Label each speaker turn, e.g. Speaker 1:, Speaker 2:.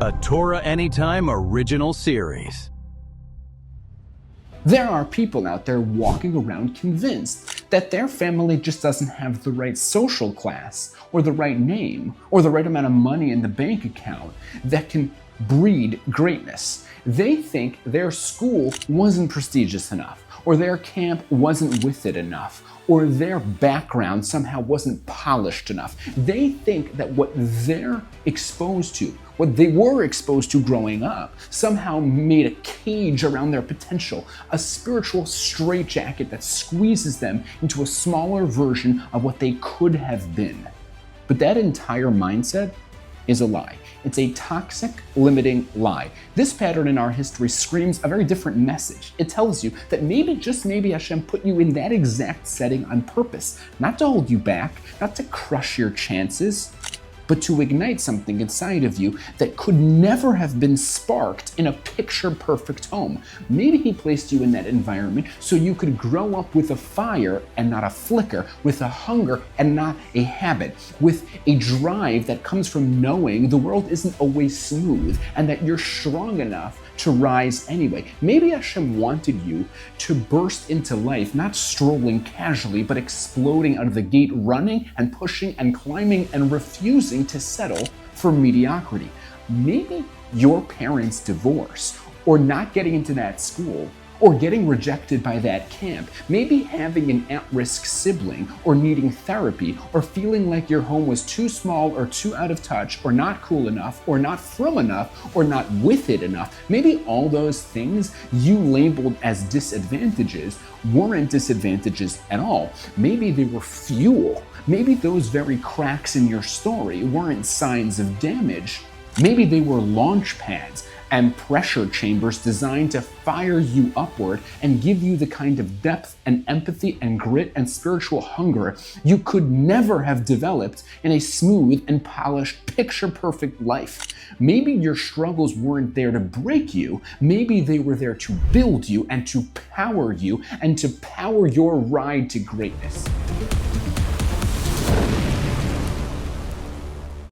Speaker 1: a Torah Anytime original series.
Speaker 2: There are people out there walking around convinced that their family just doesn't have the right social class, or the right name, or the right amount of money in the bank account that can breed greatness. They think their school wasn't prestigious enough, or their camp wasn't with it enough, or their background somehow wasn't polished enough. They think that what they're exposed to, what they were exposed to growing up, somehow made a cage around their potential, a spiritual straitjacket that squeezes them into a smaller version of what they could have been. But that entire mindset is a lie. It's a toxic, limiting lie. This pattern in our history screams a very different message. It tells you that maybe, just maybe, Hashem put you in that exact setting on purpose, not to hold you back, not to crush your chances, but to ignite something inside of you that could never have been sparked in a picture-perfect home. Maybe he placed you in that environment so you could grow up with a fire and not a flicker, with a hunger and not a habit, with a drive that comes from knowing the world isn't always smooth and that you're strong enough to rise anyway. Maybe Hashem wanted you to burst into life, not strolling casually, but exploding out of the gate, running and pushing and climbing and refusing to settle for mediocrity. Maybe your parents' divorce, or not getting into that school, or getting rejected by that camp, maybe having an at-risk sibling, or needing therapy, or feeling like your home was too small or too out of touch, or not cool enough, or not from enough, or not with it enough. Maybe all those things you labeled as disadvantages weren't disadvantages at all. Maybe they were fuel. Maybe those very cracks in your story weren't signs of damage. Maybe they were launch pads and pressure chambers designed to fire you upward and give you the kind of depth and empathy and grit and spiritual hunger you could never have developed in a smooth and polished, picture-perfect life. Maybe your struggles weren't there to break you. Maybe they were there to build you and to power you and to power your ride to greatness.